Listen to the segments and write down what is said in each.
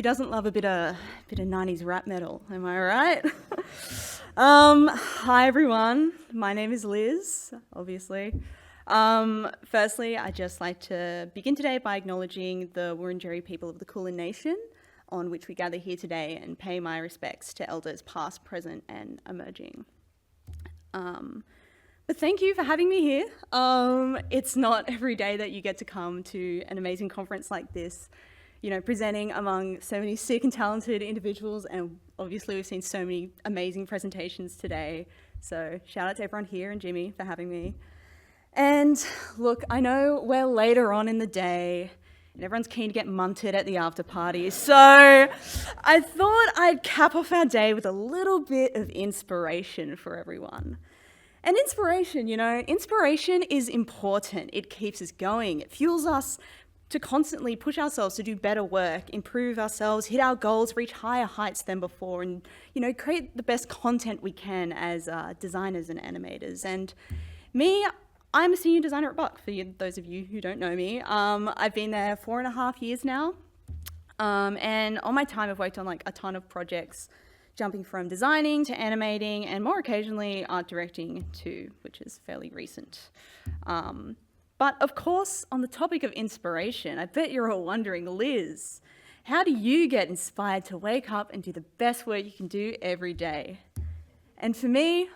Who doesn't love a bit of 90s rap metal, am I right? Hi everyone, my name is Liz, obviously. Firstly, I'd just like to begin today by acknowledging the Wurundjeri people of the Kulin Nation, on which we gather here today, and pay my respects to elders past, present, and emerging. But thank you for having me here. It's not every day that you get to come to an amazing conference like this, you know, presenting among so many sick and talented individuals, and obviously we've seen so many amazing presentations today. So shout out to everyone here and Jimmy for having me. And look, I know we're later on in the day and everyone's keen to get munted at the after party, so I thought I'd cap off our day with a little bit of inspiration for everyone. And inspiration, you know, inspiration is important. It keeps us going. It fuels us to constantly push ourselves to do better work, improve ourselves, hit our goals, reach higher heights than before, and, you know, create the best content we can as designers and animators. And me, I'm a senior designer at Buck, for those of you who don't know me. I've been there 4.5 years now. And on my time, I've worked on like a ton of projects, jumping from designing to animating, and more occasionally art directing too, which is fairly recent. But of course, on the topic of inspiration, I bet you're all wondering, Liz, how do you get inspired to wake up and do the best work you can do every day? And for me,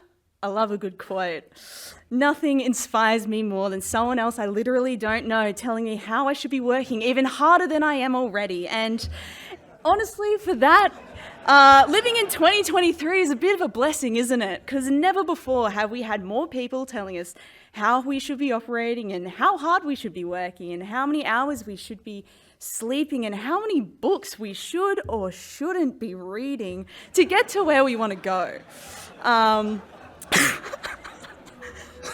I love a good quote. Nothing inspires me more than someone else I literally don't know telling me how I should be working even harder than I am already. And honestly, for that, living in 2023 is a bit of a blessing, isn't it? Because never before have we had more people telling us how we should be operating and how hard we should be working and how many hours we should be sleeping and how many books we should or shouldn't be reading to get to where we want to go.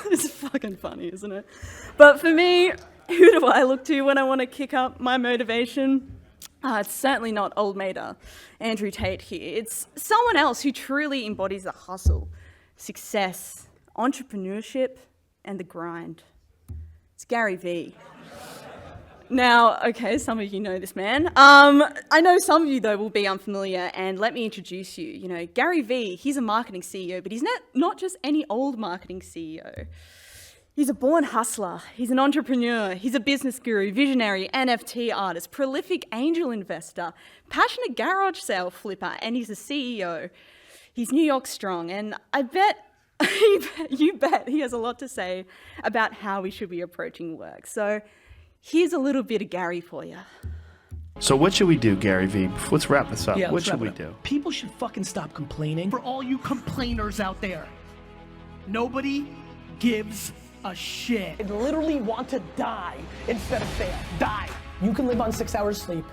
It's fucking funny, isn't it? But for me, who do I look to when I want to kick up my motivation? It's certainly not old mater Andrew Tate here. It's someone else who truly embodies the hustle, success, entrepreneurship, and the grind. It's Gary Vee. Now, okay, some of you know this man. I know some of you, though, will be unfamiliar, and let me introduce you. You know, Gary Vee, he's a marketing CEO, but he's not just any old marketing CEO. He's a born hustler, he's an entrepreneur, he's a business guru, visionary, NFT artist, prolific angel investor, passionate garage sale flipper, and he's a CEO. He's New York strong, and I bet, you bet he has a lot to say about how we should be approaching work. So here's a little bit of Gary for you. So what should we do, Gary Vee? Let's wrap this up. Yeah, what should we do? People should fucking stop complaining. For all you complainers out there, nobody gives a shit. I literally want to die instead of fail. Die. You can live on 6 hours sleep.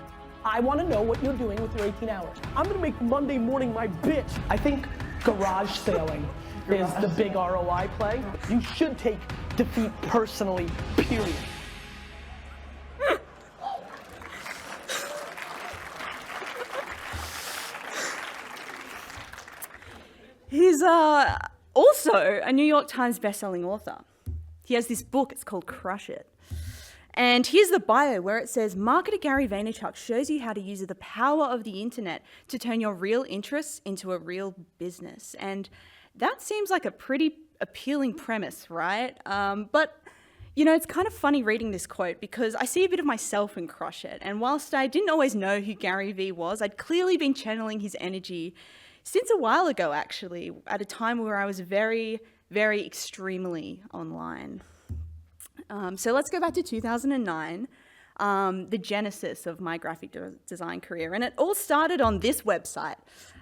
I want to know what you're doing with your 18 hours. I'm going to make Monday morning my bitch. I think garage sailing is the big ROI play. You should take defeat personally, period. He's also a New York Times bestselling author. He has this book, it's called Crush It. And here's the bio where it says, marketer Gary Vaynerchuk shows you how to use the power of the internet to turn your real interests into a real business. And that seems like a pretty appealing premise, right? But, you know, it's kind of funny reading this quote because I see a bit of myself in Crush It. And whilst I didn't always know who Gary Vee was, I'd clearly been channeling his energy since a while ago, actually, at a time where I was very, very extremely online. So let's go back to 2009, the genesis of my graphic design career. And it all started on this website,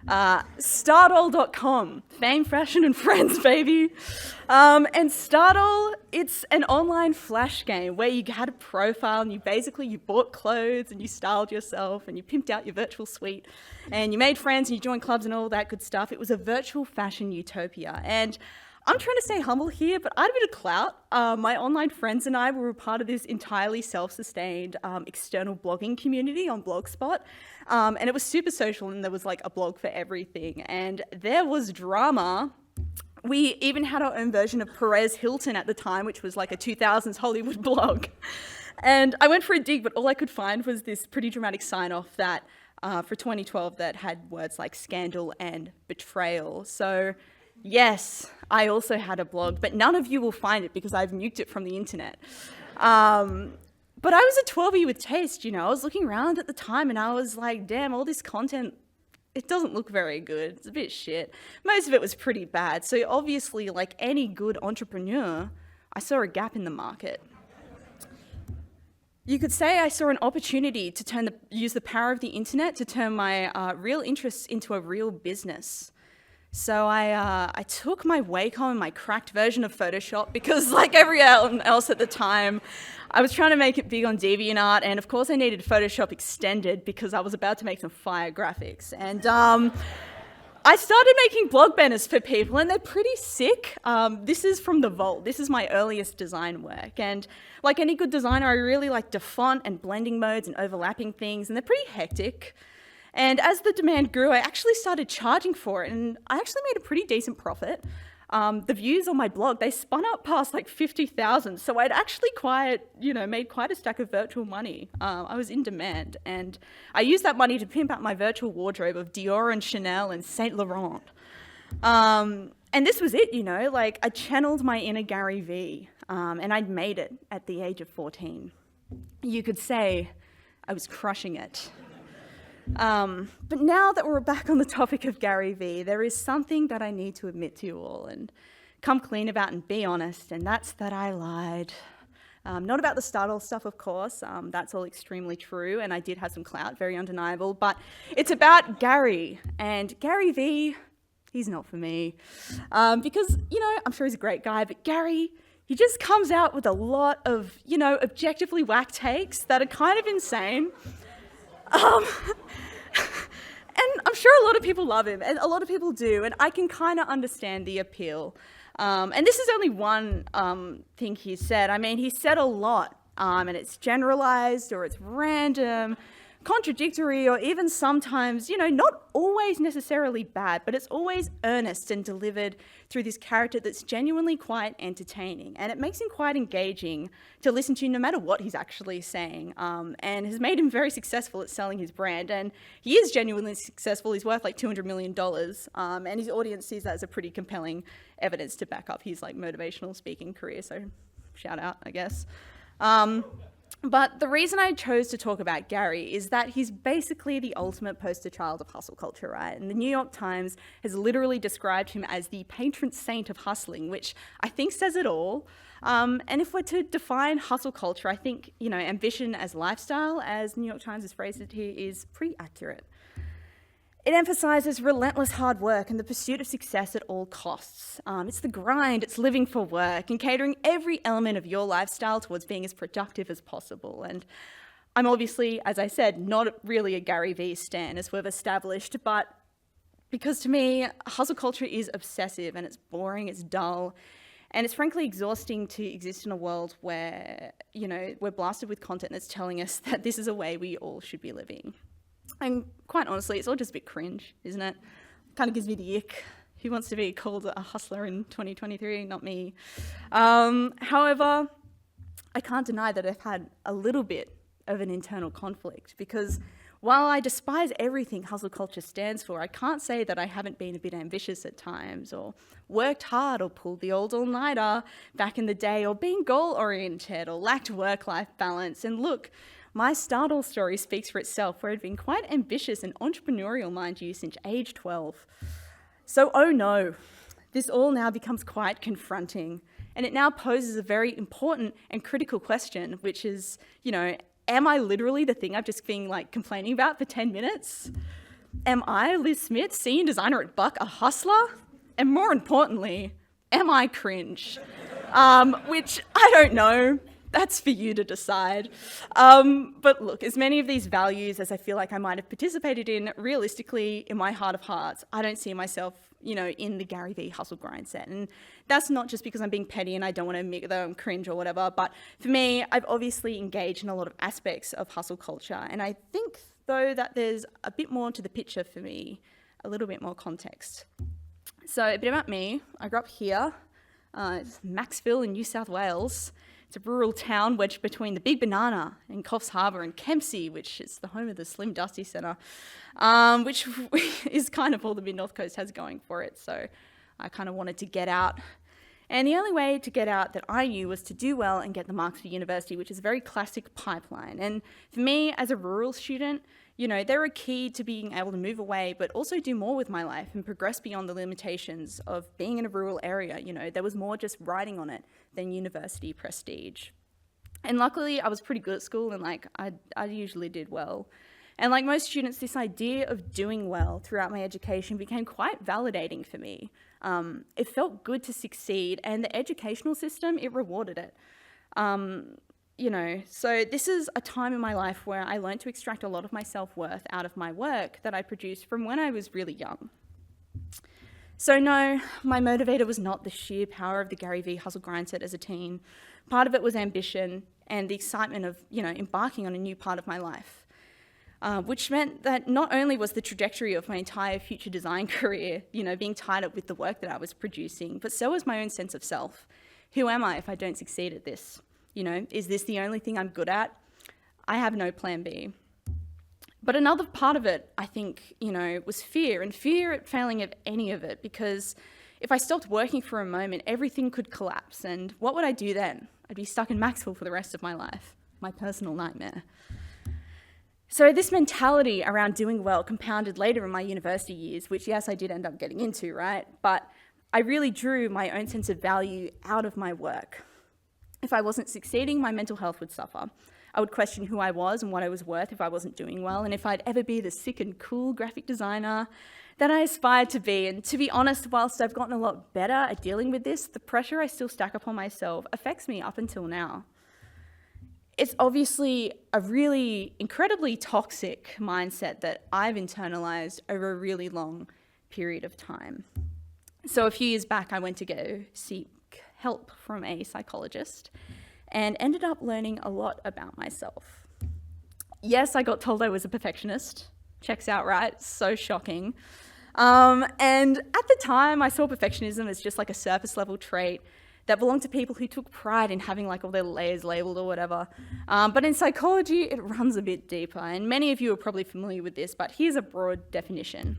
stardoll.com, fame, fashion, and friends, baby. And Stardoll, it's an online flash game where you had a profile and you bought clothes and you styled yourself and you pimped out your virtual suite and you made friends and you joined clubs and all that good stuff. It was a virtual fashion utopia. And I'm trying to stay humble here, but I had a bit of clout. My online friends and I were a part of this entirely self-sustained external blogging community on Blogspot. And it was super social and there was like a blog for everything. And there was drama. We even had our own version of Perez Hilton at the time, which was like a 2000s Hollywood blog. And I went for a dig, but all I could find was this pretty dramatic sign-off that for 2012 that had words like scandal and betrayal. So yes, I also had a blog, but none of you will find it because I've nuked it from the internet. But I was a 12-year with taste, you know. I was looking around at the time and I was like, damn, all this content, it doesn't look very good. It's a bit shit. Most of it was pretty bad. So obviously, like any good entrepreneur, I saw a gap in the market. You could say I saw an opportunity to use the power of the internet to turn my real interests into a real business. So I took my Wacom and my cracked version of Photoshop because, like everyone else at the time, I was trying to make it big on DeviantArt, and of course I needed Photoshop Extended because I was about to make some fire graphics. And I started making blog banners for people, and they're pretty sick. This is from the vault. This is my earliest design work. And like any good designer, I really like the font and blending modes and overlapping things, and they're pretty hectic. And as the demand grew, I actually started charging for it, and I actually made a pretty decent profit. The views on my blog, they spun up past like 50,000. So I'd actually made quite a stack of virtual money. I was in demand, and I used that money to pimp out my virtual wardrobe of Dior and Chanel and Saint Laurent. And this was it, you know, like I channeled my inner Gary V, and I'd made it at the age of 14. You could say I was crushing it. But now that we're back on the topic of Gary V, there is something that I need to admit to you all and come clean about and be honest, and that's that I lied. Not about the startle stuff, of course. That's all extremely true, and I did have some clout, very undeniable, but it's about Gary. And Gary V, he's not for me. Because, you know, I'm sure he's a great guy, but Gary, he just comes out with a lot of, you know, objectively whack takes that are kind of insane. And I'm sure a lot of people love him, and a lot of people do, and I can kind of understand the appeal. And this is only one thing he said. I mean, he said a lot, and it's generalized, or it's random, contradictory, or even sometimes, you know, not always necessarily bad, but it's always earnest and delivered through this character that's genuinely quite entertaining. And it makes him quite engaging to listen to no matter what he's actually saying, and has made him very successful at selling his brand. And he is genuinely successful. He's worth like $200 million, and his audience sees that as a pretty compelling evidence to back up his like motivational speaking career. So shout out, I guess. But the reason I chose to talk about Gary is that he's basically the ultimate poster child of hustle culture, right? And the New York Times has literally described him as the patron saint of hustling, which I think says it all. And if we're to define hustle culture, I think, you know, ambition as lifestyle, as New York Times has phrased it here, is pretty accurate. It emphasizes relentless hard work and the pursuit of success at all costs. It's the grind, it's living for work, and catering every element of your lifestyle towards being as productive as possible. And I'm obviously, as I said, not really a Gary V stan, as we've established, but because to me, hustle culture is obsessive and it's boring, it's dull, and it's frankly exhausting to exist in a world where, you know, we're blasted with content that's telling us that this is a way we all should be living. And quite honestly, it's all just a bit cringe, isn't it? Kind of gives me the ick. Who wants to be called a hustler in 2023? Not me. However, I can't deny that I've had a little bit of an internal conflict, because while I despise everything hustle culture stands for, I can't say that I haven't been a bit ambitious at times, or worked hard, or pulled the old all-nighter back in the day, or been goal-oriented, or lacked work-life balance. And look, my startle story speaks for itself, where I'd been quite ambitious and entrepreneurial, mind you, since age 12. So, oh no, this all now becomes quite confronting. And it now poses a very important and critical question, which is, you know, am I literally the thing I've just been like complaining about for 10 minutes? Am I, Liz Smith, senior designer at Buck, a hustler? And more importantly, am I cringe? Which I don't know. That's for you to decide. But look, as many of these values as I feel like I might have participated in, realistically, in my heart of hearts, I don't see myself, you know, in the Gary V hustle grind set. And that's not just because I'm being petty and I don't want to admit that I'm cringe or whatever, but for me, I've obviously engaged in a lot of aspects of hustle culture. And I think, though, that there's a bit more to the picture for me, a little bit more context. So a bit about me. I grew up here, Maxville in New South Wales. It's a rural town wedged between the Big Banana and Coffs Harbour and Kempsey, which is the home of the Slim Dusty Centre, which is kind of all the Mid-North Coast has going for it. So I kind of wanted to get out. And the only way to get out that I knew was to do well and get the marks for university, which is a very classic pipeline. And for me, as a rural student, you know, they were key to being able to move away, but also do more with my life and progress beyond the limitations of being in a rural area. You know, there was more just writing on it than university prestige. And luckily, I was pretty good at school, and like I usually did well. And like most students, this idea of doing well throughout my education became quite validating for me. It felt good to succeed, and the educational system, it rewarded it. You know, so this is a time in my life where I learned to extract a lot of my self-worth out of my work that I produced from when I was really young. So no, my motivator was not the sheer power of the Gary Vee hustle grind set as a teen. Part of it was ambition and the excitement of, you know, embarking on a new part of my life, which meant that not only was the trajectory of my entire future design career, you know, being tied up with the work that I was producing, but so was my own sense of self. Who am I if I don't succeed at this? You know, is this the only thing I'm good at? I have no plan B. But another part of it, I think, you know, was fear, and fear at failing at any of it, because if I stopped working for a moment, everything could collapse. And what would I do then? I'd be stuck in Maxwell for the rest of my life, my personal nightmare. So this mentality around doing well compounded later in my university years, which yes, I did end up getting into, right? But I really drew my own sense of value out of my work. If I wasn't succeeding, my mental health would suffer. I would question who I was and what I was worth if I wasn't doing well, and if I'd ever be the sick and cool graphic designer that I aspired to be. And to be honest, whilst I've gotten a lot better at dealing with this, the pressure I still stack upon myself affects me up until now. It's obviously a really incredibly toxic mindset that I've internalized over a really long period of time. So a few years back, I went to go seek help from a psychologist and ended up learning a lot about myself. Yes, I got told I was a perfectionist. Checks out, right? So shocking. And at the time, I saw perfectionism as just like a surface level trait that belonged to people who took pride in having like all their layers labeled or whatever. But in psychology, it runs a bit deeper, and many of you are probably familiar with this, but here's a broad definition.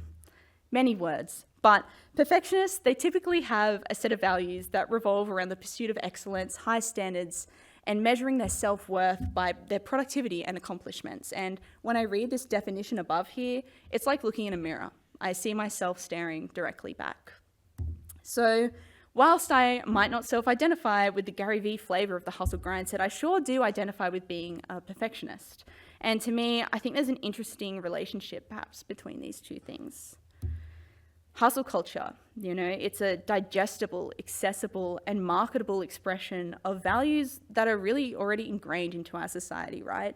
Many words. But perfectionists, they typically have a set of values that revolve around the pursuit of excellence, high standards, and measuring their self-worth by their productivity and accomplishments. And when I read this definition above here, it's like looking in a mirror. I see myself staring directly back. So whilst I might not self-identify with the Gary Vee flavor of the hustle grind set, I sure do identify with being a perfectionist. And to me, I think there's an interesting relationship perhaps between these two things. Hustle culture, you know, it's a digestible, accessible, and marketable expression of values that are really already ingrained into our society, right?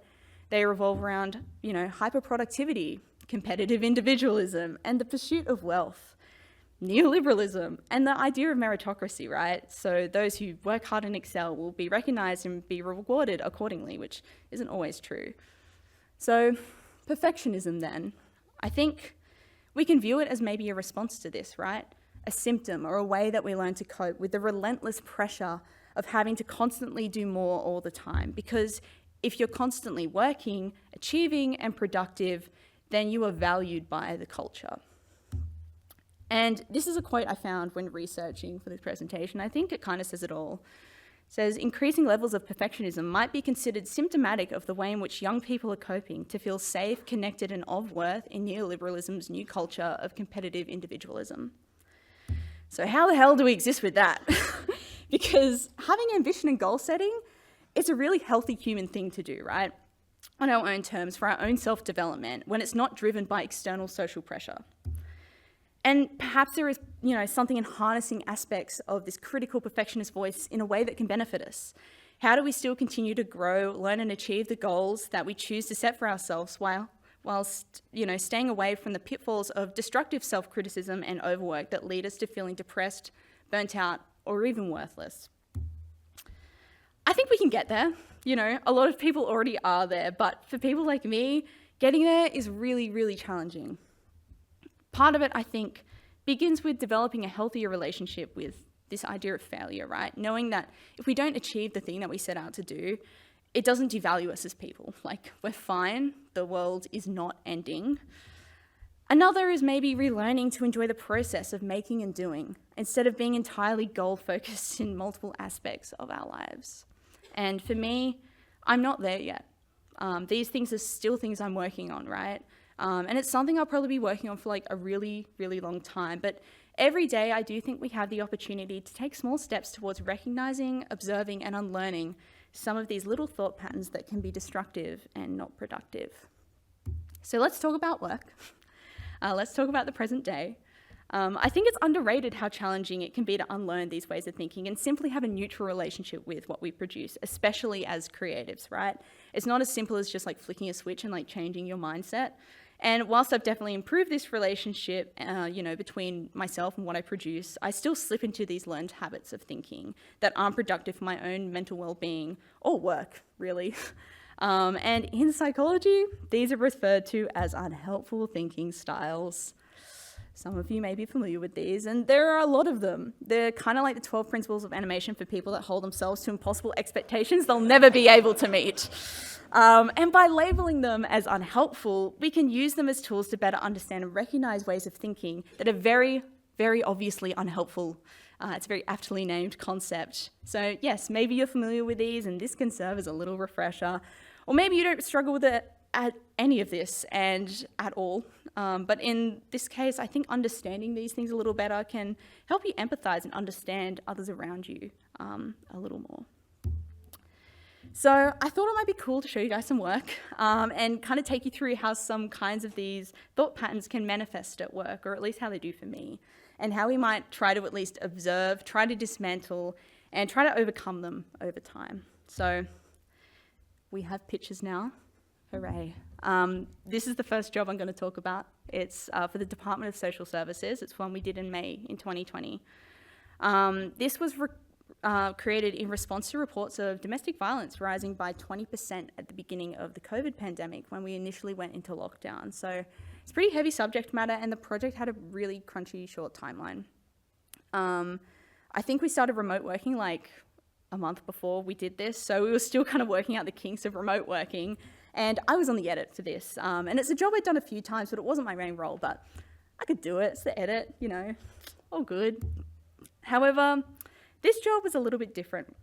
They revolve around, you know, hyperproductivity, competitive individualism, and the pursuit of wealth, neoliberalism, and the idea of meritocracy, right? So those who work hard and excel will be recognized and be rewarded accordingly, which isn't always true. So perfectionism then, I think we can view it as maybe a response to this, right? A symptom or a way that we learn to cope with the relentless pressure of having to constantly do more all the time. Because if you're constantly working, achieving, and productive, then you are valued by the culture. And this is a quote I found when researching for this presentation. I think it kind of says it all. It says, increasing levels of perfectionism might be considered symptomatic of the way in which young people are coping to feel safe, connected, and of worth in neoliberalism's new culture of competitive individualism. So how the hell do we exist with that? Because having ambition and goal setting, it's a really healthy human thing to do, right? On our own terms, for our own self-development, when it's not driven by external social pressure. And perhaps there is, you know, something in harnessing aspects of this critical perfectionist voice in a way that can benefit us. How do we still continue to grow, learn, and achieve the goals that we choose to set for ourselves whilst, you know, staying away from the pitfalls of destructive self-criticism and overwork that lead us to feeling depressed, burnt out, or even worthless? I think we can get there. You know, a lot of people already are there, but for people like me, getting there is really, really challenging. Part of it, I think, begins with developing a healthier relationship with this idea of failure, right? Knowing that if we don't achieve the thing that we set out to do, it doesn't devalue us as people. Like, we're fine, the world is not ending. Another is maybe relearning to enjoy the process of making and doing, instead of being entirely goal-focused in multiple aspects of our lives. And for me, I'm not there yet. These things are still things I'm working on, right? And it's something I'll probably be working on for like a really, really long time. But every day I do think we have the opportunity to take small steps towards recognizing, observing, and unlearning some of these little thought patterns that can be destructive and not productive. So let's talk about work. Let's talk about the present day. I think it's underrated how challenging it can be to unlearn these ways of thinking and simply have a neutral relationship with what we produce, especially as creatives, right? It's not as simple as just like flicking a switch and like changing your mindset. And whilst I've definitely improved this relationship, between myself and what I produce, I still slip into these learned habits of thinking that aren't productive for my own mental well-being or work, really. And in psychology, these are referred to as unhelpful thinking styles. Some of you may be familiar with these, and there are a lot of them. They're kind of like the 12 principles of animation for people that hold themselves to impossible expectations they'll never be able to meet. And by labeling them as unhelpful, we can use them as tools to better understand and recognize ways of thinking that are very, very obviously unhelpful. It's a very aptly named concept. So yes, maybe you're familiar with these, and this can serve as a little refresher. Or maybe you don't struggle with it at any of this and at all. But in this case, I think understanding these things a little better can help you empathize and understand others around you a little more. So I thought it might be cool to show you guys some work and kind of take you through how some kinds of these thought patterns can manifest at work, or at least how they do for me, and how we might try to at least observe, try to dismantle, and try to overcome them over time. So we have pictures now. Hooray. This is the first job I'm going to talk about. It's for the Department of Social Services. It's one we did in May in 2020. This was created in response to reports of domestic violence rising by 20% at the beginning of the COVID pandemic when we initially went into lockdown. So it's pretty heavy subject matter, and the project had a really crunchy short timeline. I think we started remote working like a month before we did this, so we were still kind of working out the kinks of remote working. And I was on the edit for this. And it's a job I'd done a few times, but it wasn't my main role, but I could do it. It's the edit, all good. However, this job was a little bit different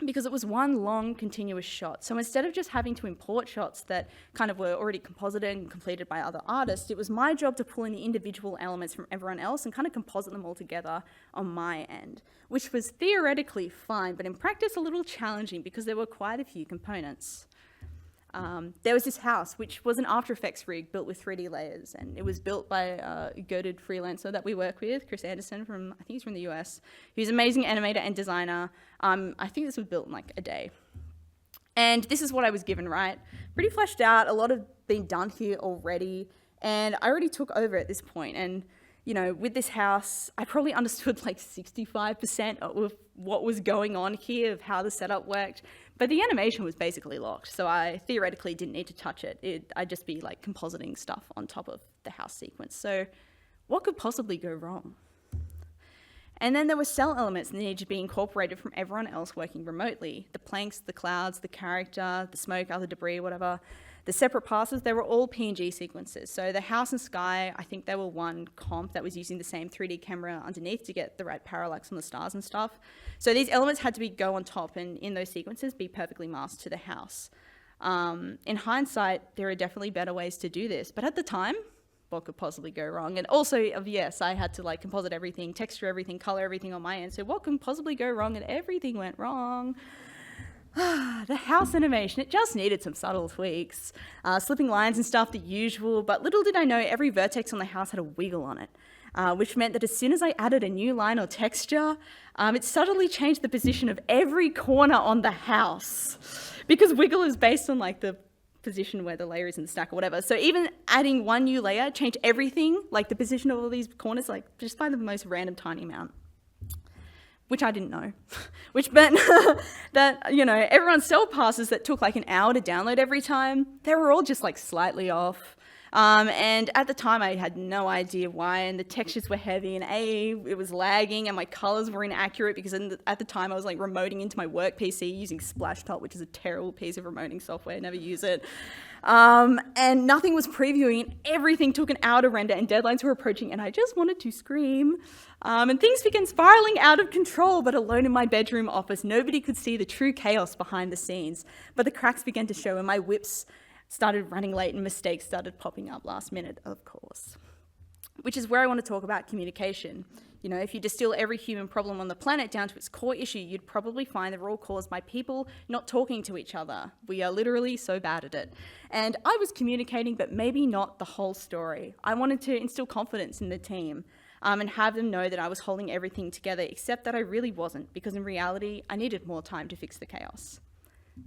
because it was one long continuous shot. So instead of just having to import shots that kind of were already composited and completed by other artists, it was my job to pull in the individual elements from everyone else and kind of composite them all together on my end, which was theoretically fine, but in practice a little challenging because there were quite a few components. There was this house, which was an After Effects rig built with 3D layers, and it was built by a goated freelancer that we work with, Chris Anderson I think he's from the US. He's an amazing animator and designer. I think this was built in like a day. And this is what I was given, right? Pretty fleshed out, a lot had been done here already, and I already took over at this point. And with this house, I probably understood like 65% of what was going on here, of how the setup worked. But the animation was basically locked, so I theoretically didn't need to touch it. I'd just be like compositing stuff on top of the house sequence. So what could possibly go wrong? And then there were cell elements that needed to be incorporated from everyone else working remotely. The planks, the clouds, the character, the smoke, other debris, whatever. The separate passes, they were all PNG sequences. So the house and sky, I think they were one comp that was using the same 3D camera underneath to get the right parallax on the stars and stuff. So these elements had to go on top and in those sequences be perfectly masked to the house. In hindsight, there are definitely better ways to do this. But at the time, what could possibly go wrong? And also, yes, I had to like composite everything, texture everything, color everything on my end. So what can possibly go wrong? And everything went wrong. The house animation, it just needed some subtle tweaks. Slipping lines and stuff, the usual, but little did I know every vertex on the house had a wiggle on it, which meant that as soon as I added a new line or texture, it subtly changed the position of every corner on the house, because wiggle is based on like the position where the layer is in the stack or whatever. So even adding one new layer changed everything, like the position of all these corners, like just by the most random tiny amount. Which I didn't know, which meant that, everyone's cell passes that took like an hour to download every time, they were all just like slightly off. And at the time, I had no idea why, and the textures were heavy, and it was lagging, and my colors were inaccurate because at the time I was like remoting into my work PC using Splashtop, which is a terrible piece of remoting software, never use it. And nothing was previewing, and everything took an hour to render, and deadlines were approaching, and I just wanted to scream. And things began spiraling out of control, but alone in my bedroom office, nobody could see the true chaos behind the scenes. But the cracks began to show, and my whips started running late, and mistakes started popping up last minute, of course. Which is where I want to talk about communication. You know, if you distill every human problem on the planet down to its core issue, you'd probably find they're all caused by people not talking to each other. We are literally so bad at it. And I was communicating, but maybe not the whole story. I wanted to instill confidence in the team and have them know that I was holding everything together, except that I really wasn't, because in reality, I needed more time to fix the chaos.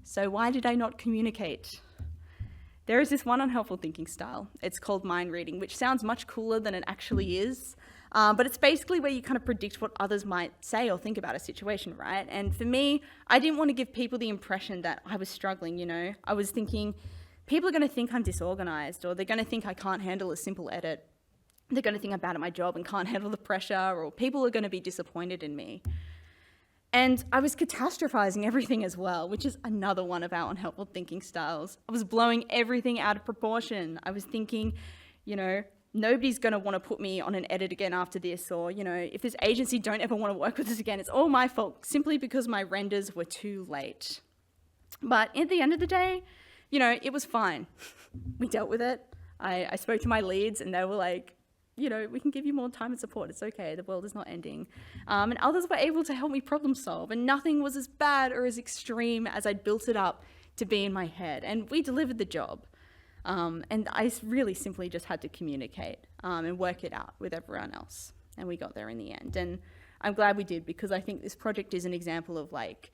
So why did I not communicate? There is this one unhelpful thinking style. It's called mind reading, which sounds much cooler than it actually is. But it's basically where you kind of predict what others might say or think about a situation, right? And for me, I didn't want to give people the impression that I was struggling, you know? I was thinking, people are going to think I'm disorganized, or they're going to think I can't handle a simple edit. They're going to think I'm bad at my job and can't handle the pressure, or people are going to be disappointed in me. And I was catastrophizing everything as well, which is another one of our unhelpful thinking styles. I was blowing everything out of proportion. I was thinking, you know, nobody's going to want to put me on an edit again after this, or, you know, if this agency don't ever want to work with us again, it's all my fault, simply because my renders were too late. But at the end of the day, you know, it was fine. We dealt with it. I spoke to my leads, and they were like, you know, we can give you more time and support. It's okay. The world is not ending. And others were able to help me problem solve, and nothing was as bad or as extreme as I'd built it up to be in my head. And we delivered the job. And I really simply just had to communicate and work it out with everyone else. And we got there in the end. And I'm glad we did, because I think this project is an example of like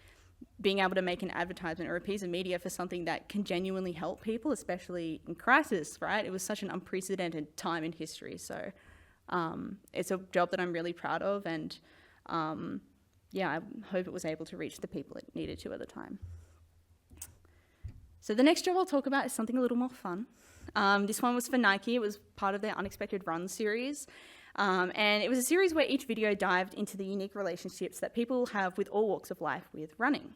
being able to make an advertisement or a piece of media for something that can genuinely help people, especially in crisis, right? It was such an unprecedented time in history. So it's a job that I'm really proud of. And yeah, I hope it was able to reach the people it needed to at the time. So the next job I'll talk about is something a little more fun. This one was for Nike. It was part of their Unexpected Run series. And it was a series where each video dived into the unique relationships that people have with all walks of life with running.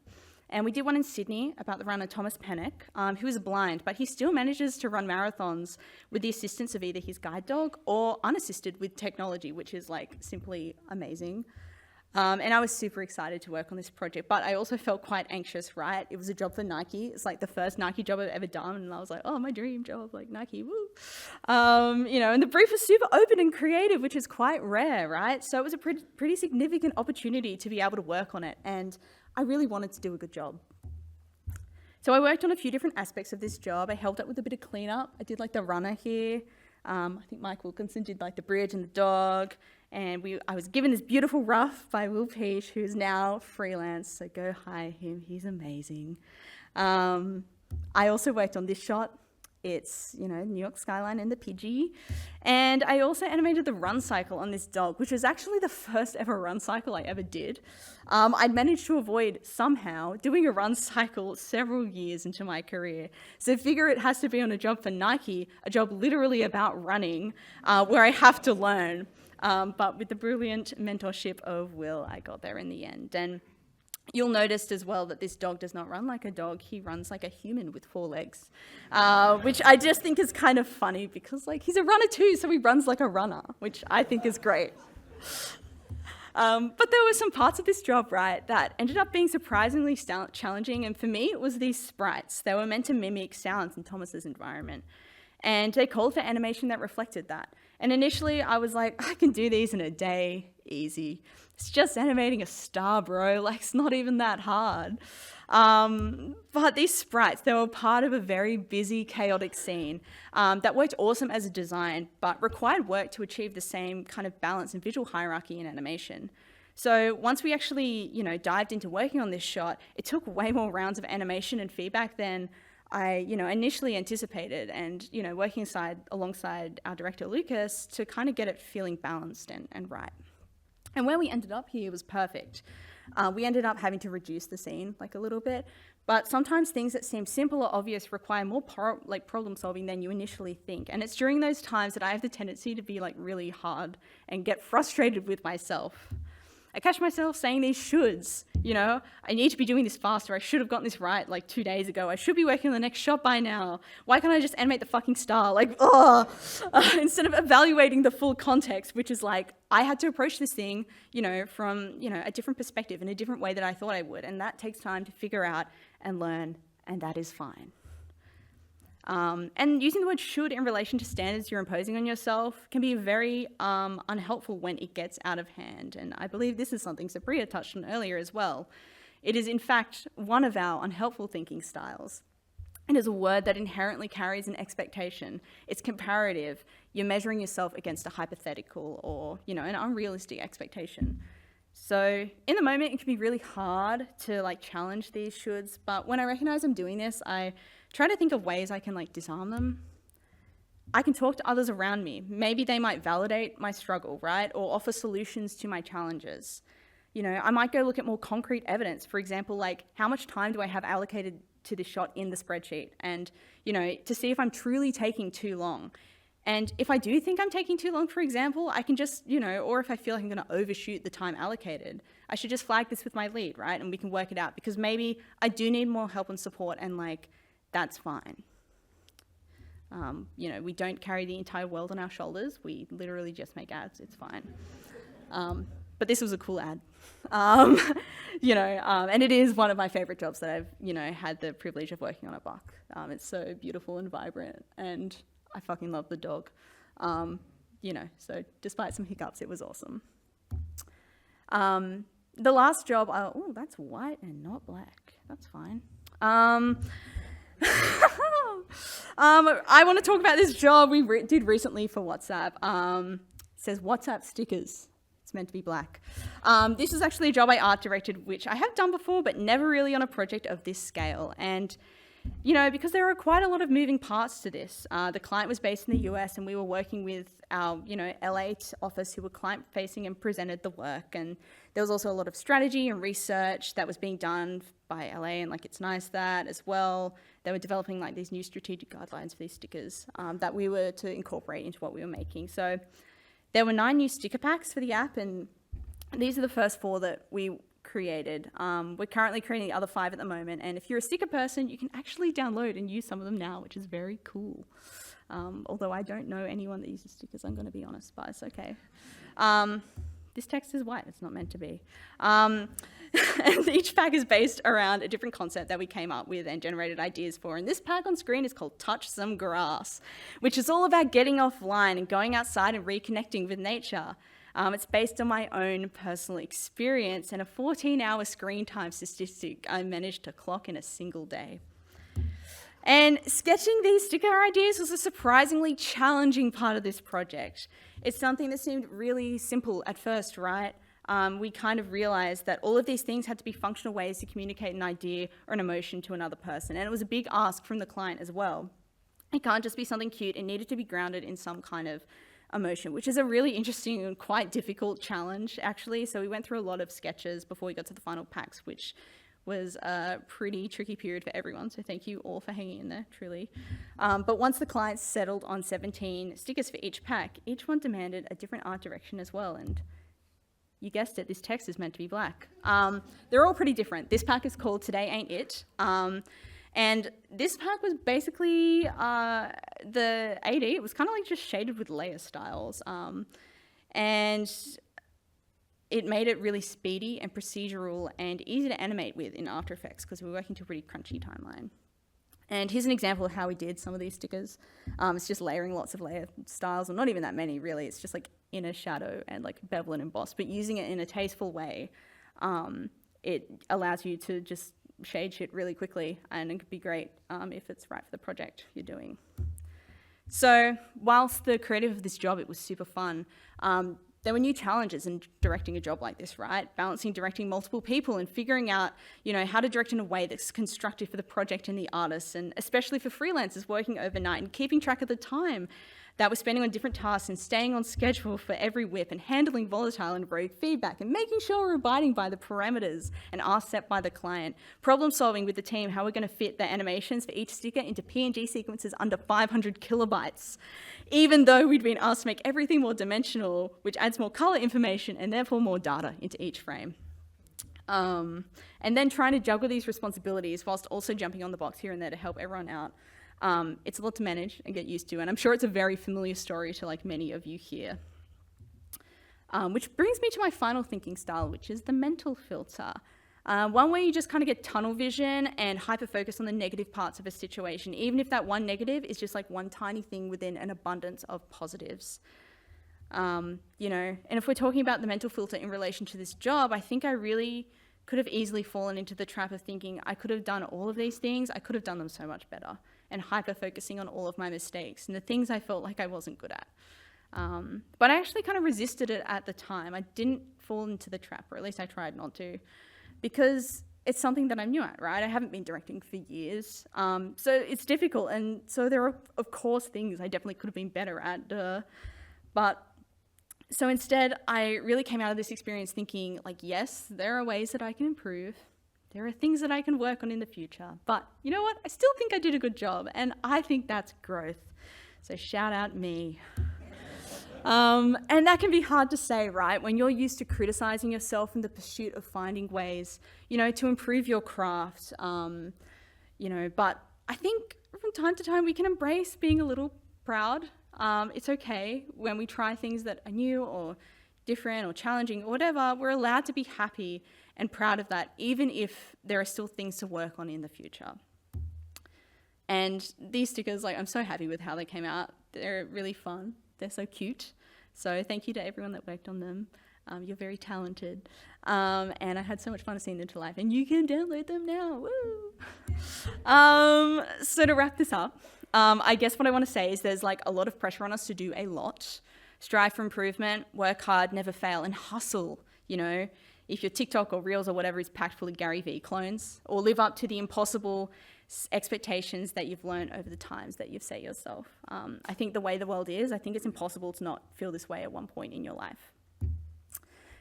And we did one in Sydney about the runner Thomas Pennock, who is blind, but he still manages to run marathons with the assistance of either his guide dog or unassisted with technology, which is like simply amazing. And I was super excited to work on this project, but I also felt quite anxious, right? It was a job for Nike. It's like the first Nike job I've ever done, and I was like, oh, my dream job, like Nike, woo. You know, and the brief was super open and creative, which is quite rare, right? So it was a pretty significant opportunity to be able to work on it, and I really wanted to do a good job. So I worked on a few different aspects of this job. I helped out with a bit of cleanup. I did like the runner here. I think Mike Wilkinson did like the bridge and the dog. And I was given this beautiful rough by Will Peach, who's now freelance, so go hire him, he's amazing. I also worked on this shot. It's, you know, New York skyline and the Pidgey. And I also animated the run cycle on this dog, which was actually the first ever run cycle I ever did. I'd managed to avoid somehow doing a run cycle several years into my career. So figure it has to be on a job for Nike, a job literally about running, where I have to learn. But with the brilliant mentorship of Will, I got there in the end. And you'll notice as well that this dog does not run like a dog, he runs like a human with 4 legs, which I just think is kind of funny because like he's a runner too, so he runs like a runner, which I think is great. But there were some parts of this job, right, that ended up being surprisingly challenging, and for me it was these sprites. They were meant to mimic sounds in Thomas's environment, and they called for animation that reflected that. And initially I was like, I can do these in a day, easy. It's just animating a star, bro, like it's not even that hard. But these sprites, they were part of a very busy, chaotic scene that worked awesome as a design, but required work to achieve the same kind of balance and visual hierarchy in animation. So once we actually, you know, dived into working on this shot, it took way more rounds of animation and feedback than I, you know, initially anticipated, and, you know, working alongside our director Lucas to kind of get it feeling balanced and right. And where we ended up here was perfect. we ended up having to reduce the scene like a little bit. But sometimes things that seem simple or obvious require more problem solving than you initially think. And it's during those times that I have the tendency to be like really hard and get frustrated with myself. I catch myself saying these shoulds, you know, I need to be doing this faster. I should have gotten this right like 2 days ago. I should be working on the next shot by now. Why can't I just animate the fucking star? Like, instead of evaluating the full context, which is like, I had to approach this thing, you know, from, you know, a different perspective in a different way that I thought I would. And that takes time to figure out and learn, and that is fine. And using the word should in relation to standards you're imposing on yourself can be very unhelpful when it gets out of hand. And I believe this is something Sabria touched on earlier as well. It is in fact one of our unhelpful thinking styles. It is a word that inherently carries an expectation. It's comparative. You're measuring yourself against a hypothetical or, you know, an unrealistic expectation. So in the moment, it can be really hard to like challenge these shoulds, but when I recognize I'm doing this, I try to think of ways I can like disarm them. I can talk to others around me. Maybe they might validate my struggle, right? Or offer solutions to my challenges. You know, I might go look at more concrete evidence. For example, like how much time do I have allocated to this shot in the spreadsheet? And, you know, to see if I'm truly taking too long. And if I do think I'm taking too long, for example, I can just, you know, or if I feel like I'm going to overshoot the time allocated, I should just flag this with my lead, right? And we can work it out because maybe I do need more help and support and like, that's fine. You know, we don't carry the entire world on our shoulders. We literally just make ads. It's fine. But this was a cool ad. You know, and it is one of my favorite jobs that I've, you know, had the privilege of working on at Buck. It's so beautiful and vibrant, and I fucking love the dog. You know, so despite some hiccups, it was awesome. The last job, oh, that's white and not black. That's fine. I want to talk about this job we did recently for WhatsApp. It says WhatsApp stickers. It's meant to be black. This is actually a job I art directed, which I have done before, but never really on a project of this scale. And, you know, because there are quite a lot of moving parts to this. The client was based in the US, and we were working with our, you know, LA office who were client-facing and presented the work. And there was also a lot of strategy and research that was being done by LA, and like it's nice that as well. They were developing like these new strategic guidelines for these stickers that we were to incorporate into what we were making. So there were 9 new sticker packs for the app, and these are the first 4 that we created. We're currently creating the other 5 at the moment, and if you're a sticker person, you can actually download and use some of them now, which is very cool. Although I don't know anyone that uses stickers, I'm going to be honest, but it's okay. This text is white, it's not meant to be. And each pack is based around a different concept that we came up with and generated ideas for. And this pack on screen is called Touch Some Grass, which is all about getting offline and going outside and reconnecting with nature. It's based on my own personal experience and a 14-hour screen time statistic I managed to clock in a single day. And sketching these sticker ideas was a surprisingly challenging part of this project. It's something that seemed really simple at first, right? We kind of realized that all of these things had to be functional ways to communicate an idea or an emotion to another person. And it was a big ask from the client as well. It can't just be something cute. It needed to be grounded in some kind of emotion, which is a really interesting and quite difficult challenge, actually. So we went through a lot of sketches before we got to the final packs, which was a pretty tricky period for everyone. So thank you all for hanging in there, truly. But once the clients settled on 17 stickers for each pack, each one demanded a different art direction as well. And you guessed it, this text is meant to be black. They're all pretty different. This pack is called Today Ain't It. And this pack was basically the AD. It was kind of like just shaded with layer styles. And it made it really speedy and procedural and easy to animate with in After Effects because we were working to a pretty crunchy timeline. And here's an example of how we did some of these stickers. It's just layering lots of layer styles, or not even that many really. It's just like inner shadow and like bevel and emboss, but using it in a tasteful way. It allows you to just shade shit really quickly, and it could be great if it's right for the project you're doing. So whilst the creative of this job, it was super fun, there were new challenges in directing a job like this, right? Balancing directing multiple people and figuring out, you know, how to direct in a way that's constructive for the project and the artists, and especially for freelancers working overnight and keeping track of the time that we're spending on different tasks and staying on schedule for every whip and handling volatile and rogue feedback and making sure we're abiding by the parameters and asks set by the client. Problem solving with the team, how we're going to fit the animations for each sticker into PNG sequences under 500 kilobytes, even though we'd been asked to make everything more dimensional, which adds more color information and therefore more data into each frame. And then trying to juggle these responsibilities whilst also jumping on the box here and there to help everyone out. It's a lot to manage and get used to, and I'm sure it's a very familiar story to like many of you here. Which brings me to my final thinking style, which is the mental filter. One where you just kind of get tunnel vision and hyper-focus on the negative parts of a situation, even if that one negative is just like one tiny thing within an abundance of positives. You know, and if we're talking about the mental filter in relation to this job, I think I really could have easily fallen into the trap of thinking I could have done all of these things, I could have done them so much better, and hyper-focusing on all of my mistakes and the things I felt like I wasn't good at. But I actually kind of resisted it at the time. I didn't fall into the trap, or at least I tried not to, because it's something that I'm new at, right? I haven't been directing for years. So it's difficult, and so there are, of course, things I definitely could have been better at, but so instead, I really came out of this experience thinking, like, yes, there are ways that I can improve. There are things that I can work on in the future. But you know what? I still think I did a good job, and I think that's growth. So shout out me. And that can be hard to say, right? When you're used to criticizing yourself in the pursuit of finding ways, you know, to improve your craft, you know, but I think from time to time we can embrace being a little proud. It's okay when we try things that are new or different or challenging or whatever. We're allowed to be happy and proud of that, even if there are still things to work on in the future. And these stickers, like, I'm so happy with how they came out. They're really fun. They're so cute. So thank you to everyone that worked on them. You're very talented. And I had so much fun seeing them to life. And you can download them now. Woo! So to wrap this up, I guess what I want to say is there's like a lot of pressure on us to do a lot. Strive for improvement, work hard, never fail, and hustle, you know. If your TikTok or Reels or whatever is packed full of Gary Vee clones, or live up to the impossible expectations that you've learned over the times that you've set yourself. I think the way the world is, I think it's impossible to not feel this way at one point in your life.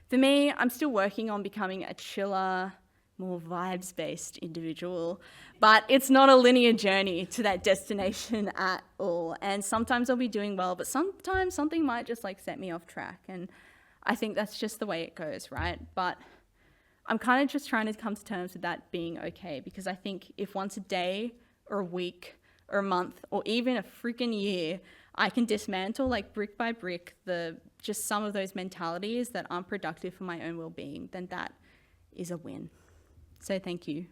For me, I'm still working on becoming a chiller, more vibes-based individual, but it's not a linear journey to that destination at all. And sometimes I'll be doing well, but sometimes something might just like set me off track. And I think that's just the way it goes, right? But I'm kind of just trying to come to terms with that being okay, because I think if once a day or a week or a month or even a freaking year, I can dismantle like brick by brick just some of those mentalities that aren't productive for my own well-being, then that is a win. So thank you.